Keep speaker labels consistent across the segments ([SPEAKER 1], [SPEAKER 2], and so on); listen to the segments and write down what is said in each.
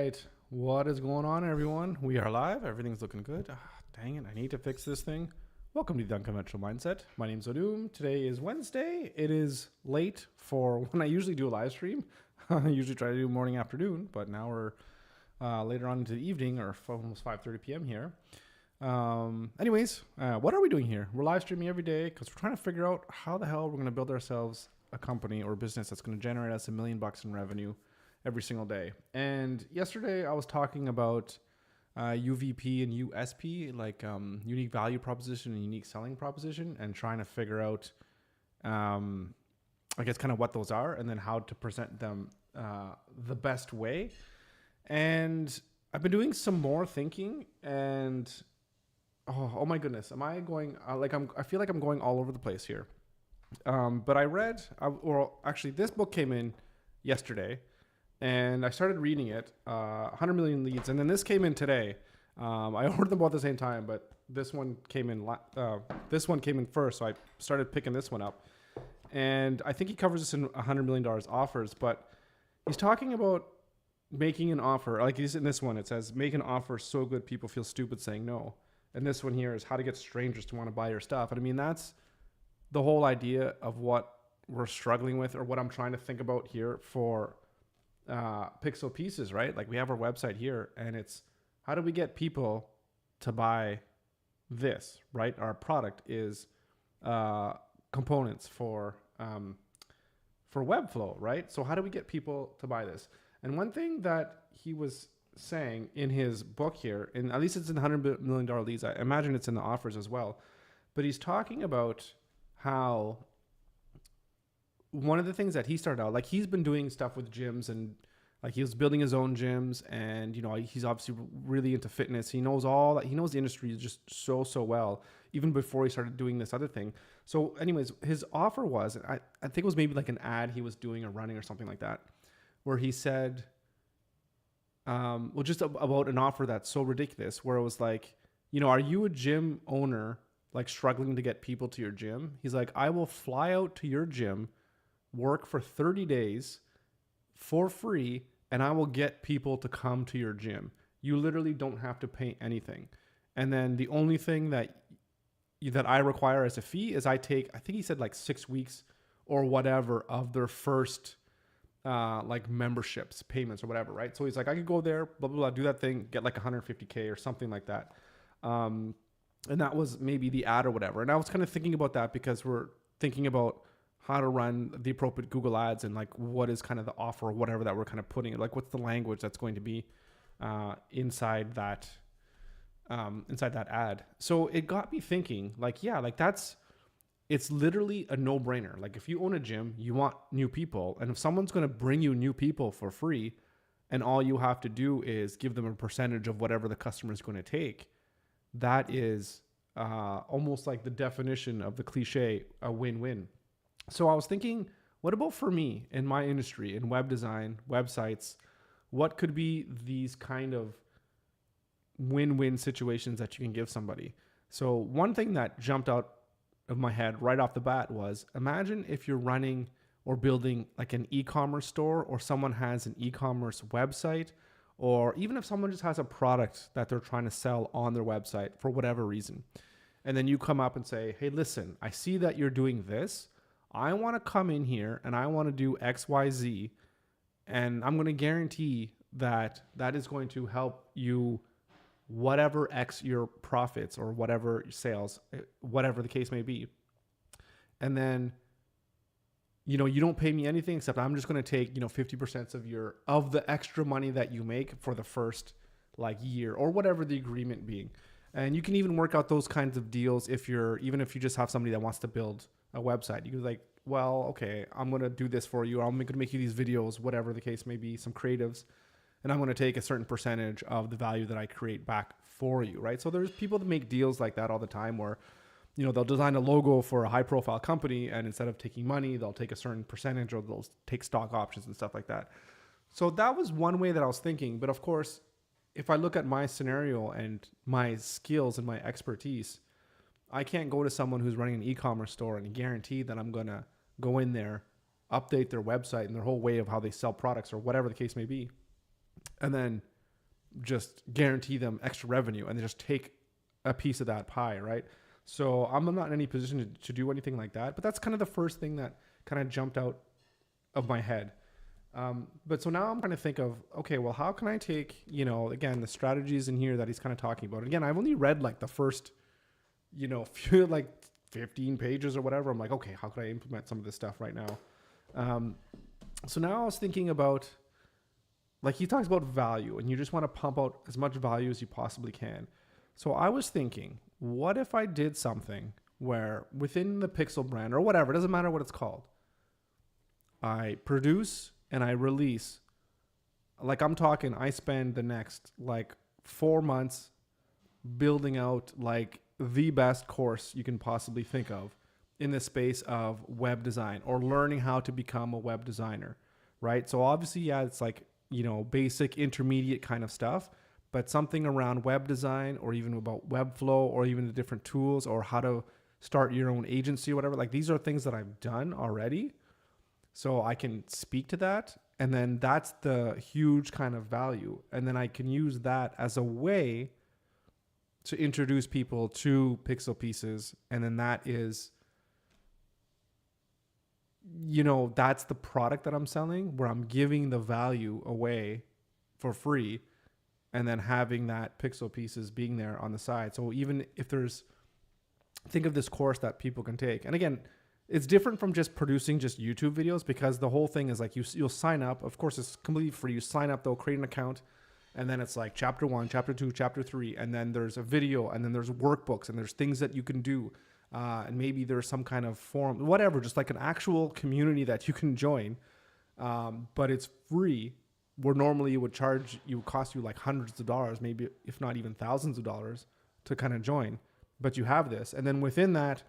[SPEAKER 1] right. What is going on, everyone? We are live. Everything's looking good. Dang it. I need to fix this thing. Welcome to the Unconventional Mindset. My name's Odum. Today is Wednesday. It is late for when I usually do a live stream. I usually try to do morning, afternoon, but now we're later on into the evening or almost 5:30 p.m. here. What are we doing here? We're live streaming every day because we're trying to figure out how the hell we're going to build ourselves a company or business that's going to generate us $1 million in revenue every single day. And yesterday I was talking about UVP and USP, like unique value proposition and unique selling proposition, and trying to figure out, I guess, kind of what those are and then how to present them the best way. And I've been doing some more thinking, and oh my goodness, am I going I feel like I'm going all over the place here. But I read, this book came in yesterday. And I started reading it, 100 million leads. And then this came in today. I ordered them both at the same time, but this one came in first. So I started picking this one up. And I think he covers this in $100 million offers, but he's talking about making an offer. Like he's in this one, it says, make an offer so good people feel stupid saying no. And this one here is how to get strangers to want to buy your stuff. And I mean, that's the whole idea of what we're struggling with, or what I'm trying to think about here for Pixel Pieces, right? Like we have our website here, and it's how do we get people to buy this, right? Our product is components for Webflow, right? So how do we get people to buy this? And one thing that he was saying in his book here, and at least it's in $100 million leads, I imagine it's in the offers as well, but he's talking about how one of the things that he started out, like he's been doing stuff with gyms, and like he was building his own gyms, and he's obviously really into fitness. He knows all that. He knows the industry just so well, even before he started doing this other thing. So anyways, his offer was, I think it was maybe like an ad he was doing or running or something like that, where he said, just about an offer that's so ridiculous, where it was like, are you a gym owner, like struggling to get people to your gym? He's like, I will fly out to your gym, work for 30 days for free, and I will get people to come to your gym. You literally don't have to pay anything. And then the only thing that I require as a fee is I think he said like 6 weeks or whatever of their first like memberships, payments or whatever, right? So he's like, I could go there, blah, blah, blah, do that thing, get like 150K or something like that. And that was maybe the ad or whatever. And I was kind of thinking about that because we're thinking about how to run the appropriate Google ads, and like what is kind of the offer or whatever that we're kind of putting, like what's the language that's going to be inside that ad. So it got me thinking, like, yeah, like it's literally a no-brainer. Like if you own a gym, you want new people, and if someone's going to bring you new people for free, and all you have to do is give them a percentage of whatever the customer is going to take, that is almost like the definition of the cliche, a win-win. So I was thinking, what about for me in my industry, in web design, websites? What could be these kind of win-win situations that you can give somebody? So one thing that jumped out of my head right off the bat was, imagine if you're running or building like an e-commerce store, or someone has an e-commerce website, or even if someone just has a product that they're trying to sell on their website for whatever reason. And then you come up and say, hey, listen, I see that you're doing this. I want to come in here and I want to do X, Y, Z, and I'm going to guarantee that is going to help you, whatever X your profits or whatever your sales, whatever the case may be. And then, you don't pay me anything except I'm just going to take, 50% of the extra money that you make for the first like year or whatever the agreement being. And you can even work out those kinds of deals even if you just have somebody that wants to build a website. You can be like, well, okay, I'm going to do this for you. I'm going to make you these videos, whatever the case may be, some creatives, and I'm going to take a certain percentage of the value that I create back for you, right? So there's people that make deals like that all the time where, they'll design a logo for a high profile company, and instead of taking money, they'll take a certain percentage, or they'll take stock options and stuff like that. So that was one way that I was thinking. But of course, if I look at my scenario and my skills and my expertise, I can't go to someone who's running an e-commerce store and guarantee that I'm going to go in there, update their website and their whole way of how they sell products or whatever the case may be, and then just guarantee them extra revenue and they just take a piece of that pie, right? So I'm not in any position to do anything like that. But that's kind of the first thing that kind of jumped out of my head. But so now I'm trying to think of, okay, well, how can I take, again, the strategies in here that he's kind of talking about. Again, I've only read like the first, few, like 15 pages or whatever. I'm like, okay, how could I implement some of this stuff right now? So now I was thinking about, like, he talks about value and you just want to pump out as much value as you possibly can. So I was thinking, what if I did something where within the Pixel brand or whatever, it doesn't matter what it's called, I produce and I release, like I'm talking, I spend the next like 4 months building out like the best course you can possibly think of in the space of web design or learning how to become a web designer, right? So obviously, yeah, it's like, basic intermediate kind of stuff, but something around web design or even about Webflow or even the different tools or how to start your own agency or whatever. Like these are things that I've done already. So I can speak to that. And then that's the huge kind of value. And then I can use that as a way to introduce people to Pixel Pieces. And then that is, that's the product that I'm selling where I'm giving the value away for free and then having that Pixel Pieces being there on the side. So even if think of this course that people can take. And again, it's different from just producing just YouTube videos because the whole thing is like you'll sign up. Of course, it's completely free. You sign up, they'll create an account. And then it's like chapter 1, chapter 2, chapter 3. And then there's a video and then there's workbooks and there's things that you can do. And maybe there's some kind of forum, whatever, just like an actual community that you can join. But it's free, where normally it would cost you like hundreds of dollars, maybe if not even thousands of dollars to kind of join. But you have this. And then within that,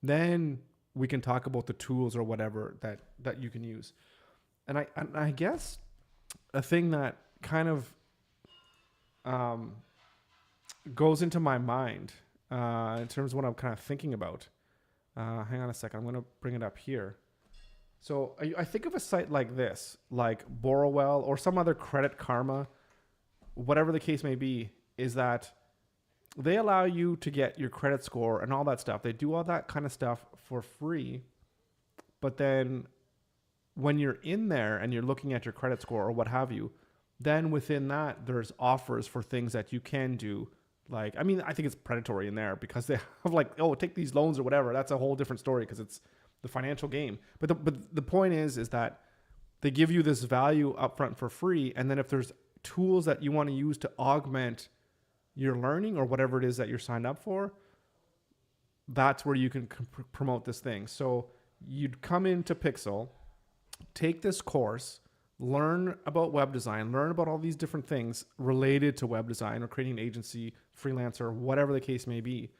[SPEAKER 1] then we can talk about the tools or whatever that you can use. And I guess a thing that kind of goes into my mind in terms of what I'm kind of thinking about. Hang on a second. I'm going to bring it up here. So I think of a site like this, like Borrowell or some other Credit Karma, whatever the case may be, is that they allow you to get your credit score and all that stuff. They do all that kind of stuff for free. But then when you're in there and you're looking at your credit score or what have you, then within that, there's offers for things that you can do. Like, I mean, I think it's predatory in there because they have like, oh, take these loans or whatever. That's a whole different story because it's the financial game. But the point is that they give you this value upfront for free. And then if there's tools that you want to use to augment your learning or whatever it is that you're signed up for, that's where you can promote this thing. So you'd come into Pixel, take this course, learn about web design, learn about all these different things related to web design or creating an agency, freelancer, whatever the case may be.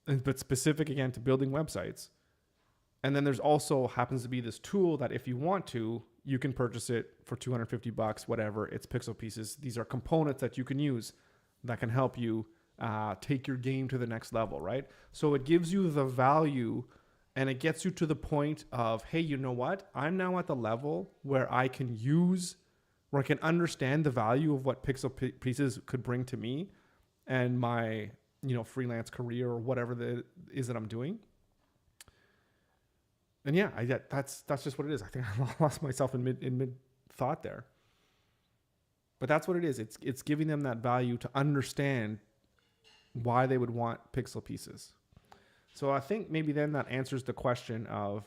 [SPEAKER 1] But specific again to building websites. And then there's also happens to be this tool that if you want to, you can purchase it for $250, whatever. It's Pixel Pieces. These are components that you can use that can help you take your game to the next level, right? So it gives you the value and it gets you to the point of, hey, you know what? I'm now at the level where I can understand the value of what Pixel Pieces could bring to me and my, freelance career or whatever it is that I'm doing. And yeah, that's just what it is. I think I lost myself in mid thought there. But that's what it is. It's giving them that value to understand why they would want Pixel Pieces. So I think maybe then that answers the question of,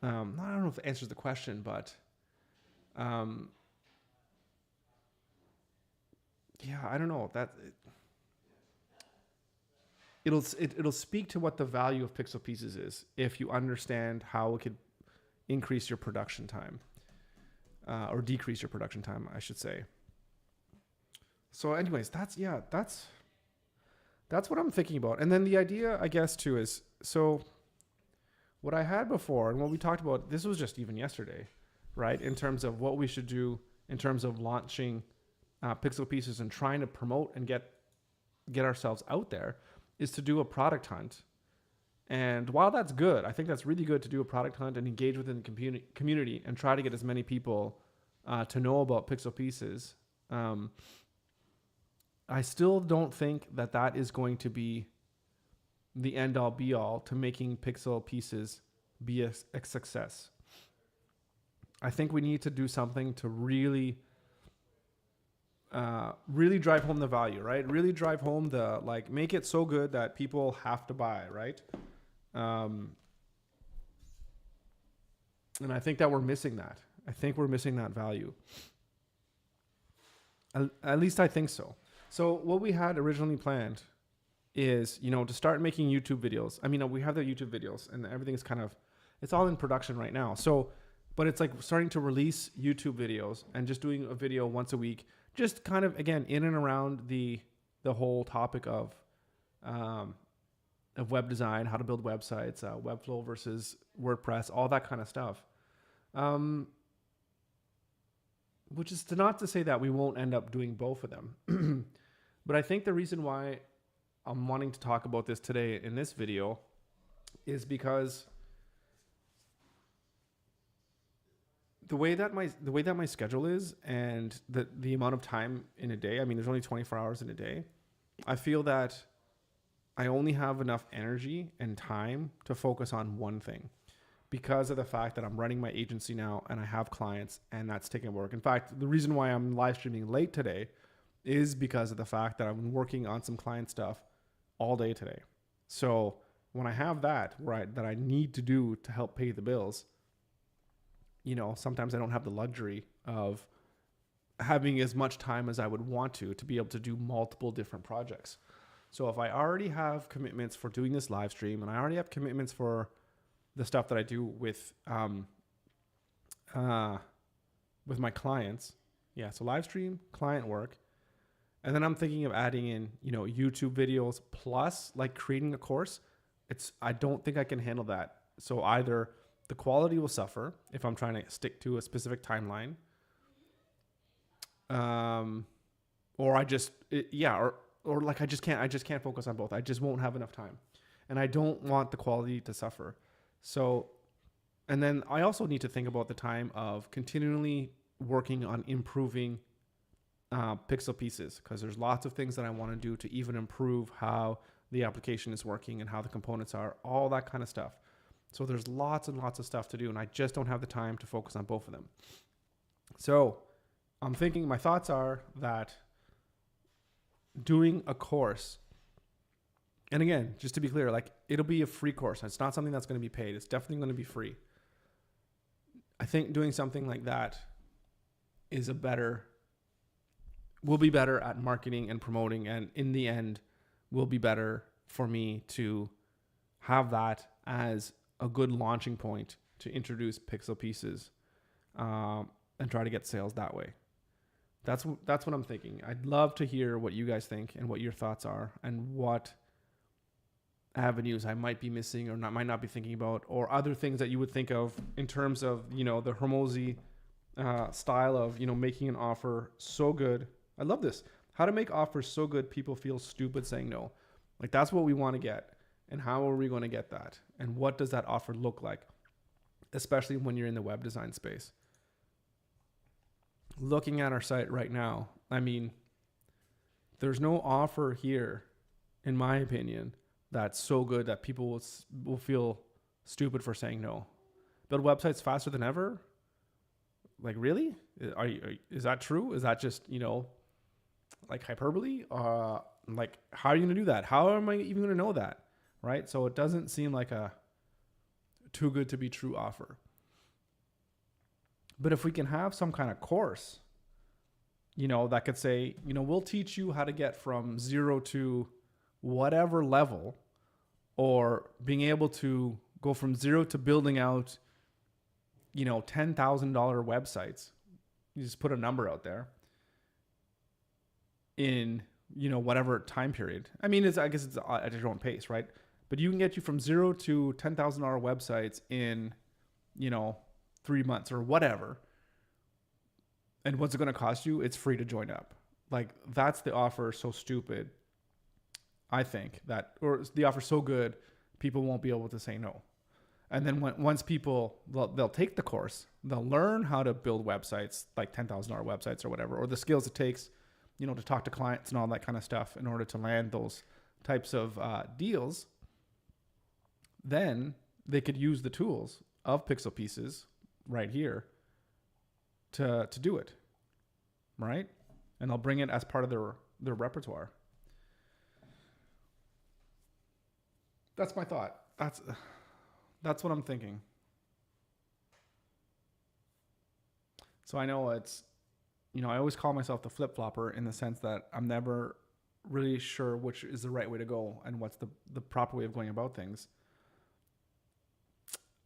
[SPEAKER 1] I don't know if it answers the question, but yeah, I don't know. It'll speak to what the value of Pixel Pieces is if you understand how it could increase your production time or decrease your production time, I should say. So anyways, that's what I'm thinking about. And then the idea, I guess, too, is so what I had before and what we talked about, this was just even yesterday, right? In terms of what we should do in terms of launching Pixel Pieces and trying to promote and get ourselves out there is to do a product hunt. And while that's good, I think that's really good to do a product hunt and engage within the community and try to get as many people to know about pixel pieces, I still don't think that that is going to be the end all be all to making pixel pieces be a success. I think we need to do something to really drive home the value, right? Really drive home the, like, make it so good that people have to buy, right? And I think that we're missing that. I think we're missing that value. At least I think so. So what we had originally planned is, to start making YouTube videos. I mean, we have the YouTube videos and everything's kind of, it's all in production right now. So, but it's like starting to release YouTube videos and just doing a video once a week, just kind of, again, in and around the whole topic of web design, how to build websites, Webflow versus WordPress, all that kind of stuff. Which is not to say that we won't end up doing both of them. But I think the reason why I'm wanting to talk about this today in this video is because the way that my schedule is and the amount of time in a day, I mean, there's only 24 hours in a day. I feel that I only have enough energy and time to focus on one thing because of the fact that I'm running my agency now and I have clients and that's taking work. In fact, the reason why I'm live streaming late today is because of the fact that I've been working on some client stuff all day today. So when I have that, right, that I need to do to help pay the bills, sometimes I don't have the luxury of having as much time as I would want to be able to do multiple different projects. So if I already have commitments for doing this live stream and I already have commitments for the stuff that I do with my clients, so live stream, client work, and then I'm thinking of adding in, YouTube videos plus like creating a course. I don't think I can handle that. So either the quality will suffer if I'm trying to stick to a specific timeline, or I just can't focus on both. I just won't have enough time, and I don't want the quality to suffer. So, and then I also need to think about the time of continually working on improving pixel pieces, because there's lots of things that I want to do to even improve how the application is working and how the components are, all that kind of stuff. So there's lots and lots of stuff to do, and I just don't have the time to focus on both of them. So I'm thinking, my thoughts are that doing a course, and again, just to be clear, like, it'll be a free course. It's not something that's going to be paid. It's definitely going to be free. I think doing something like that will be better at marketing and promoting, and in the end will be better for me to have that as a good launching point to introduce pixel pieces and try to get sales that way. That's what I'm thinking. I'd love to hear what you guys think and what your thoughts are, and what avenues I might be missing or might not be thinking about, or other things that you would think of in terms of, the Hormozy style of, making an offer so good. I love this. How to make offers so good people feel stupid saying no. Like, that's what we want to get. And how are we going to get that? And what does that offer look like? Especially when you're in the web design space. Looking at our site right now, I mean, there's no offer here, in my opinion, that's so good that people will feel stupid for saying no. Build websites faster than ever? Like, really? Is that true? Is that just, like hyperbole? Like, how are you going to do that? How am I even going to know that? Right? So it doesn't seem like a too good to be true offer. But if we can have some kind of course, that could say, we'll teach you how to get from 0 to whatever level, or being able to go from 0 to building out, $10,000 websites. You just put a number out there in, whatever time period. I mean, I guess it's at your own pace, right? But you can get you from 0 to $10,000 websites in, 3 months or whatever. And what's it going to cost you? It's free to join up. Like, that's the offer so stupid, I think, or the offer so good, people won't be able to say no. And then once people, they'll take the course, they'll learn how to build websites, like $10,000 websites or whatever, or the skills it takes, you know, to talk to clients and all that kind of stuff in order to land those types of deals. Then they could use the tools of Pixel Pieces right here to do it, right? And they'll bring it as part of their repertoire. That's my thought. That's what I'm thinking. So I know it's, you know, I always call myself the flip-flopper in the sense that I'm never really sure which is the right way to go and what's the proper way of going about things.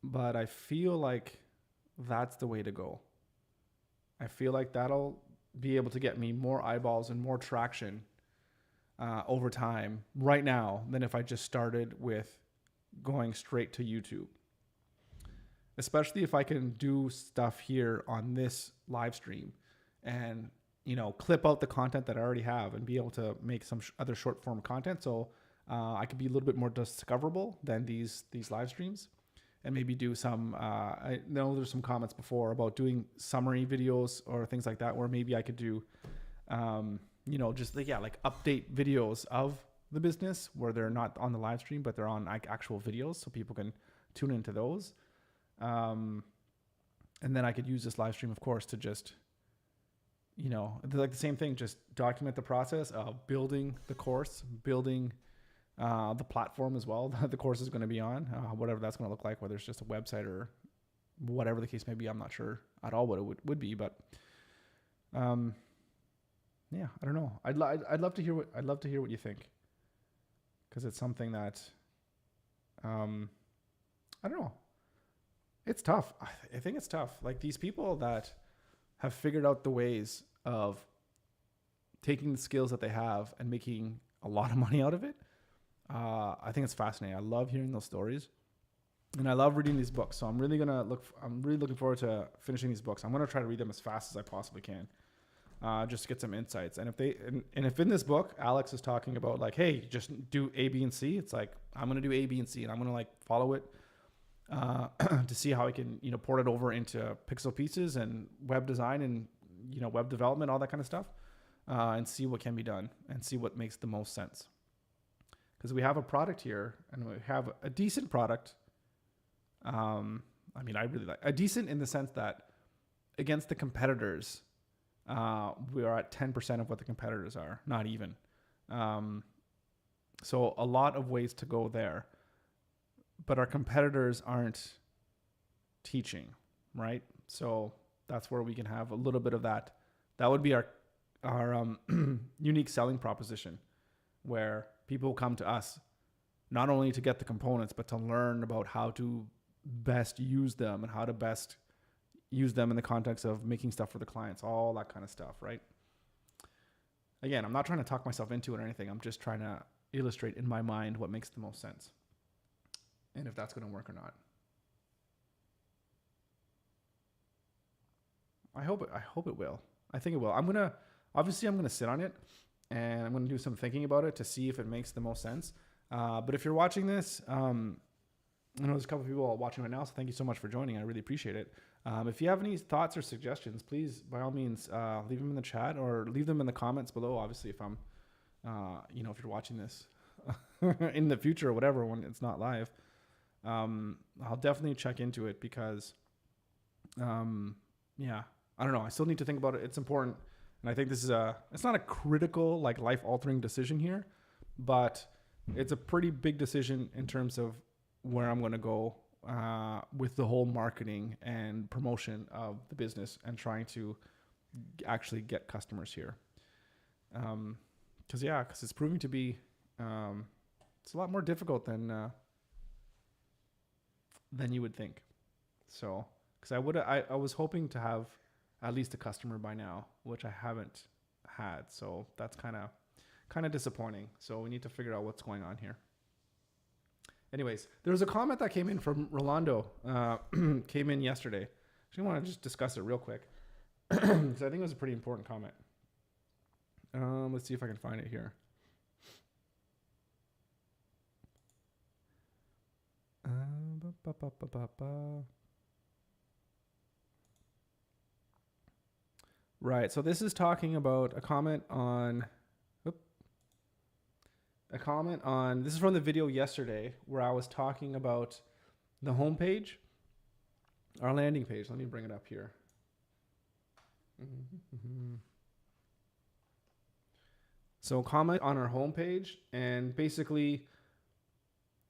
[SPEAKER 1] But I feel like that's the way to go. I feel like that'll be able to get me more eyeballs and more traction over time right now than if I just started with going straight to YouTube. Especially if I can do stuff here on this live stream and, you know, clip out the content that I already have and be able to make some other short form content. So I could be a little bit more discoverable than these live streams, and maybe do some, I know there's some comments before about doing summary videos or things like that, where maybe I could do, you know, just like update videos of the business where they're not on the live stream, but they're on like actual videos so people can tune into those. And then I could use this live stream, of course, to just, you know, like the same thing, just document the process of building the course, building the platform as well that the course is going to be on, whatever that's going to look like, whether it's just a website or whatever the case may be. I'm not sure at all what it would be, but yeah, I don't know. I'd love to hear what you think, because it's something that I don't know. It's tough. I think it's tough. Like these people that have figured out the ways of taking the skills that they have and making a lot of money out of it. I think it's fascinating. I love hearing those stories, and I love reading these books. So I'm really looking forward to finishing these books. I'm going to try to read them as fast as I possibly can, just to get some insights. And if in this book, Alex is talking about like, hey, just do A, B, and C. It's like, I'm going to do A, B, and C, and I'm going to like follow it, to see how I can, you know, port it over into Pixel Pieces and web design and, you know, web development, all that kind of stuff, and see what can be done and see what makes the most sense. Because we have a product here, and we have a decent product. I mean, I really like a decent in the sense that against the competitors, we are at 10% of what the competitors are, not even. So a lot of ways to go there, but our competitors aren't teaching, right? So that's where we can have a little bit of that. That would be our unique selling proposition, where people come to us not only to get the components, but to learn about how to best use them and how to best use them in the context of making stuff for the clients, all that kind of stuff, right? Again, I'm not trying to talk myself into it or anything. I'm just trying to illustrate in my mind what makes the most sense and if that's going to work or not. I hope it will. I think it will. I'm going to sit on it, and I'm going to do some thinking about it to see if it makes the most sense. But if you're watching this, I know there's a couple of people watching right now, so thank you so much for joining. I really appreciate it. If you have any thoughts or suggestions, please, by all means, leave them in the chat or leave them in the comments below. Obviously, if I'm, if you're watching this in the future or whatever, when it's not live, I'll definitely check into it because, I don't know. I still need to think about it. It's important. And I think this is it's not a critical, like life-altering decision here, but it's a pretty big decision in terms of where I'm going to go with the whole marketing and promotion of the business and trying to actually get customers here. Because it's proving to be, it's a lot more difficult than you would think. So, because I was hoping to have at least a customer by now, which I haven't had. So that's kind of disappointing. So we need to figure out what's going on here. Anyways, there was a comment that came in from Rolando, came in yesterday. I actually want to just discuss it real quick because I think it was a pretty important comment. Let's see if I can find it here. Right. So this is talking about a comment on. This is from the video yesterday where I was talking about the homepage, our landing page. Let me bring it up here. So comment on our homepage, and basically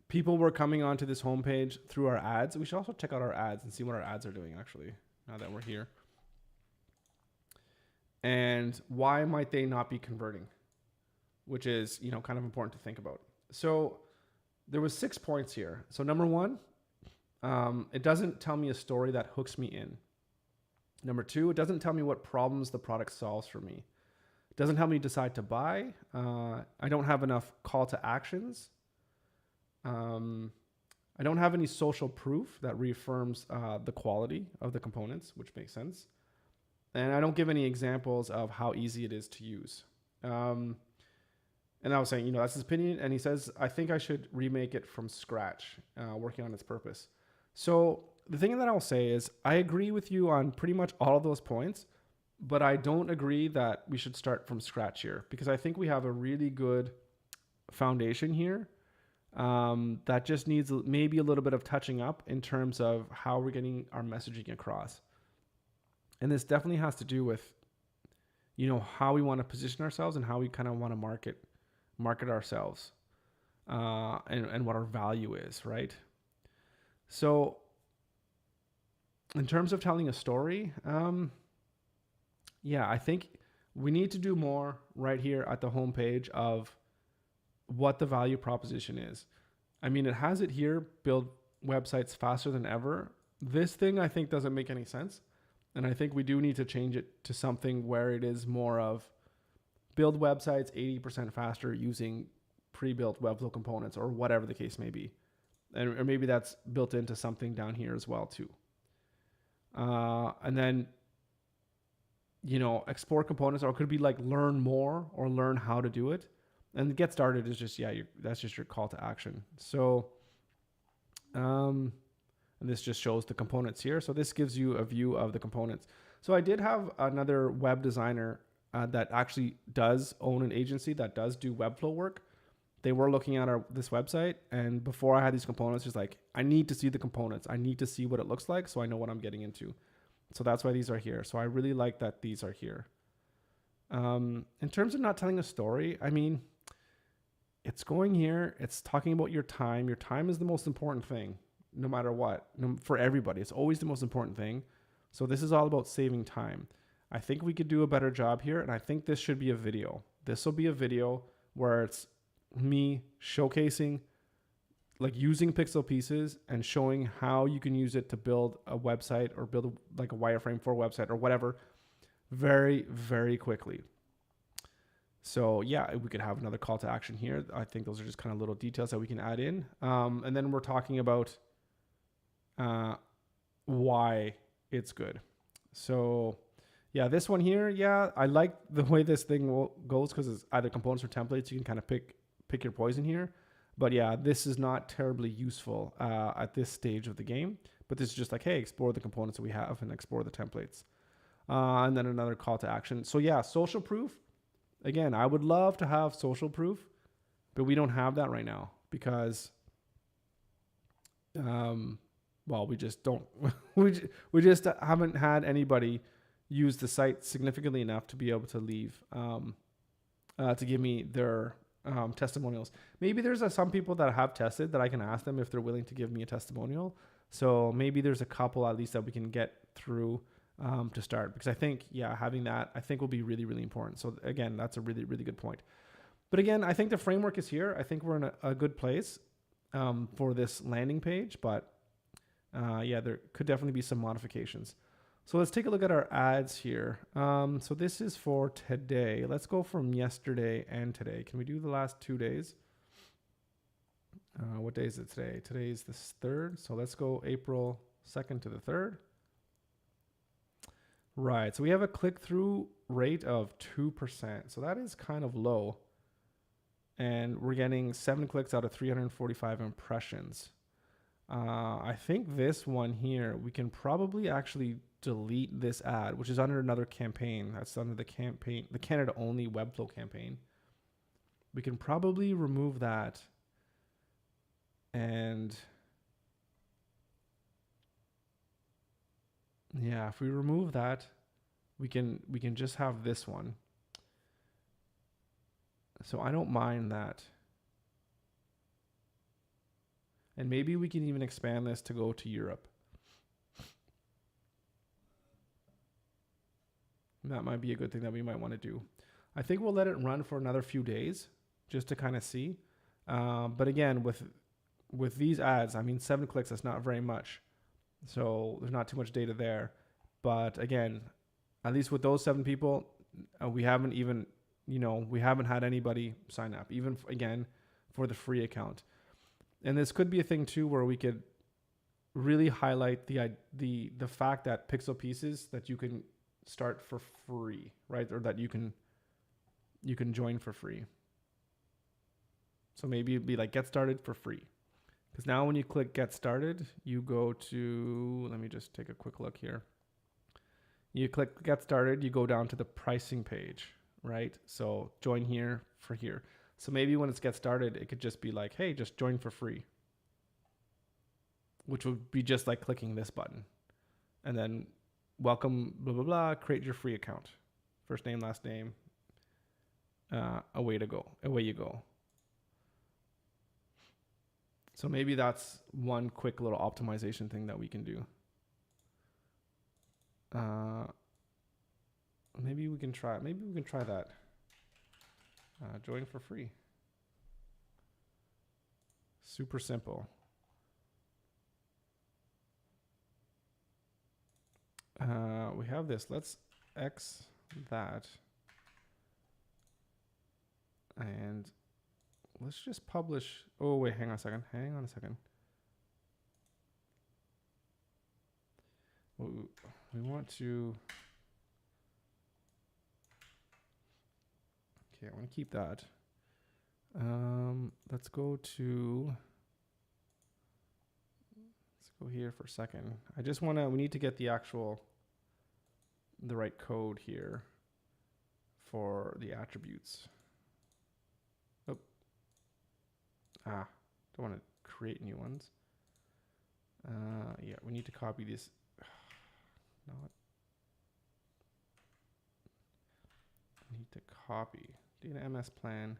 [SPEAKER 1] people were coming onto this homepage through our ads. We should also check out our ads and see what our ads are doing actually, now that we're here. And why might they not be converting? Which is, kind of important to think about. So there was 6 points here. So number 1, it doesn't tell me a story that hooks me in. Number 2, it doesn't tell me what problems the product solves for me. It doesn't help me decide to buy. I don't have enough call to actions. I don't have any social proof that reaffirms the quality of the components, which makes sense. And I don't give any examples of how easy it is to use. And I was saying, that's his opinion. And he says, I think I should remake it from scratch, working on its purpose. So the thing that I'll say is I agree with you on pretty much all of those points, but I don't agree that we should start from scratch here, because I think we have a really good foundation here that just needs maybe a little bit of touching up in terms of how we're getting our messaging across. And this definitely has to do with, how we want to position ourselves and how we kind of want to market ourselves, and what our value is, right? So in terms of telling a story, I think we need to do more right here at the homepage of what the value proposition is. I mean, it has it here, build websites faster than ever. This thing I think doesn't make any sense. And I think we do need to change it to something where it is more of build websites 80% faster using pre-built Webflow components, or whatever the case may be. Or maybe that's built into something down here as well too. And then, export components, or it could be like learn more or learn how to do it. And get started is just, that's just your call to action. So, and this just shows the components here. So this gives you a view of the components. So I did have another web designer that actually does own an agency that does do Webflow work. They were looking at this website, and before I had these components, just like, I need to see the components. I need to see what it looks like so I know what I'm getting into. So that's why these are here. So I really like that these are here. In terms of not telling a story, I mean, it's going here. It's talking about your time. Your time is the most important thing, no matter what. For everybody, it's always the most important thing. So this is all about saving time. I think we could do a better job here, and I think this should be a video. This will be a video where it's me showcasing, like using pixel pieces and showing how you can use it to build a website or build like a wireframe for a website or whatever very, very quickly. So yeah, we could have another call to action here. I think those are just kind of little details that we can add in. And then we're talking about why it's good. So yeah, this one here, yeah, I like the way this thing goes because it's either components or templates. You can kind of pick your poison here. But yeah, this is not terribly useful at this stage of the game. But this is just like, hey, explore the components that we have and explore the templates. And then another call to action. So yeah, social proof. Again, I would love to have social proof, but we don't have that right now because, we just don't. we just haven't had anybody use the site significantly enough to be able to leave, to give me their testimonials. Maybe there's some people that have tested that I can ask them if they're willing to give me a testimonial. So maybe there's a couple at least that we can get through to start, because I think, having that I think will be really, really important. So again, that's a really, really good point. But again, I think the framework is here. I think we're in a good place for this landing page, but there could definitely be some modifications. So let's take a look at our ads here. So this is for today. Let's go from yesterday and today. Can we do the last 2 days? What day is it today? Today is the 3rd. So let's go April 2nd to the 3rd. Right. So we have a click-through rate of 2%. So that is kind of low. And we're getting 7 clicks out of 345 impressions. I think this one here, we can probably actually delete this ad, which is under another campaign. That's under the campaign, the Canada only Webflow campaign. We can probably remove that. And yeah, if we remove that, we can just have this one. So I don't mind that. And maybe we can even expand this to go to Europe. That might be a good thing that we might want to do. I think we'll let it run for another few days just to kind of see. But again, with these ads, I mean, 7 clicks, that's not very much. So there's not too much data there. But again, at least with those 7 people, we haven't even, we haven't had anybody sign up, even again, for the free account. And this could be a thing too, where we could really highlight the fact that pixel pieces that you can start for free, right? Or that you can join for free. So maybe it'd be like get started for free. Because now when you click get started, you go to, let me just take a quick look here. You click get started, you go down to the pricing page, right? So join here for here. So maybe when it's get started, it could just be like, hey, just join for free. Which would be just like clicking this button. And then welcome, blah, blah, blah, create your free account. First name, last name. Away you go. So maybe that's one quick little optimization thing that we can do. Maybe we can try that. Join for free. Super simple. We have this. Let's X that. And let's just publish. Oh, wait, hang on a second. We want to. Okay, I want to keep that. Let's go here for a second. We need to get the right code here for the attributes. Oh. Don't want to create new ones. Yeah, we need to copy this. I need to copy data MS plan.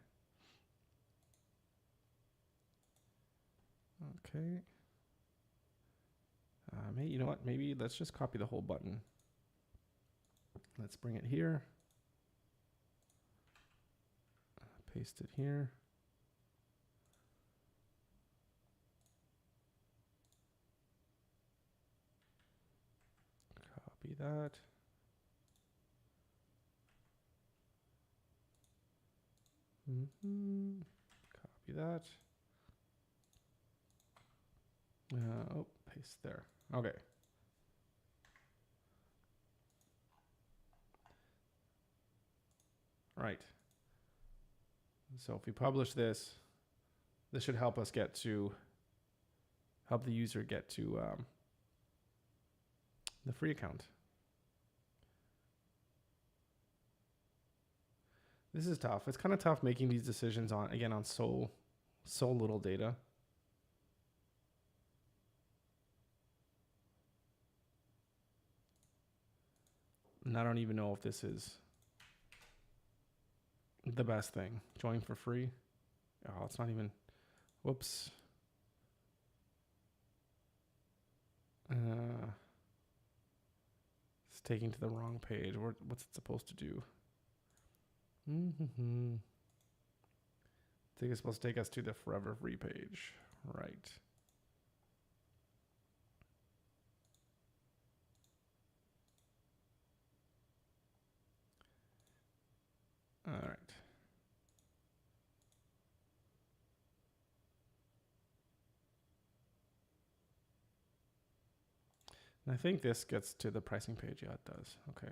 [SPEAKER 1] Okay. You know what? Maybe let's just copy the whole button. Let's bring it here. Paste it here. Copy that. Copy that. Paste there. Okay. Right. So if we publish this, this should help us help the user get to the free account. This is tough. It's kind of tough making these decisions on so little data. And I don't even know if this is the best thing. Join for free. Oh, it's not even. Whoops. It's taking to the wrong page. What's it supposed to do? I think it's supposed to take us to the forever free page. Right. All right. And I think this gets to the pricing page. Yeah, it does. Okay.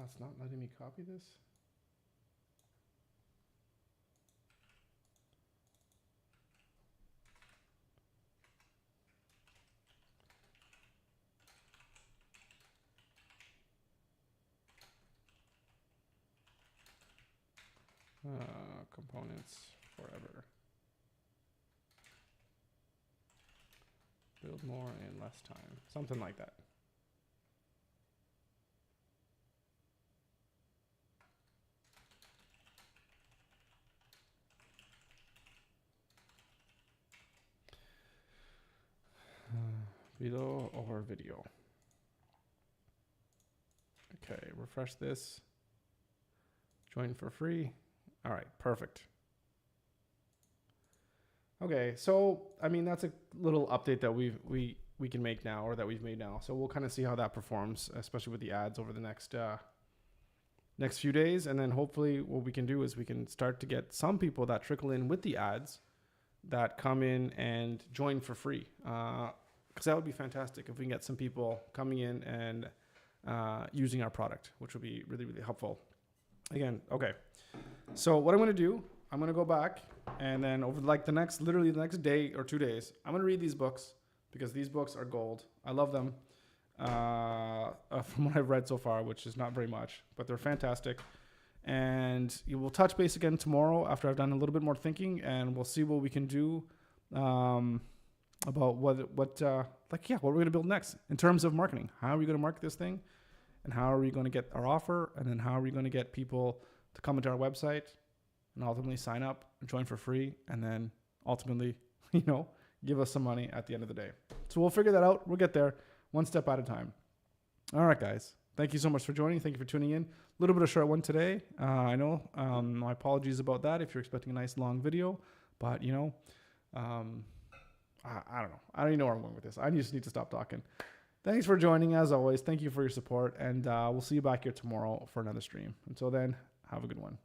[SPEAKER 1] It's not letting me copy this. Components forever. Build more in less time. Something like that. Video or video. Okay, refresh this. Join for free. All right, perfect. Okay, so I mean that's a little update that we can make now, or that we've made now. So we'll kind of see how that performs, especially with the ads over the next few days, and then hopefully what we can do is we can start to get some people that trickle in with the ads that come in and join for free. Because that would be fantastic if we can get some people coming in and using our product, which would be really, really helpful. Again, okay. So what I'm going to do, I'm going to go back, and then over like literally the next day or 2 days, I'm going to read these books, because these books are gold. I love them from what I've read so far, which is not very much, but they're fantastic. And you will touch base again tomorrow after I've done a little bit more thinking, and we'll see what we can do about what we're going to build next in terms of marketing. How are we going to market this thing, and how are we going to get our offer, and then how are we going to get people to come into our website and ultimately sign up and join for free, and then ultimately, give us some money at the end of the day. So we'll figure that out. We'll get there one step at a time. All right, guys. Thank you so much for joining. Thank you for tuning in. A little bit of short one today. I know. My apologies about that if you're expecting a nice long video, but I don't know. I don't even know where I'm going with this. I just need to stop talking. Thanks for joining, as always. Thank you for your support, and we'll see you back here tomorrow for another stream. Until then, have a good one.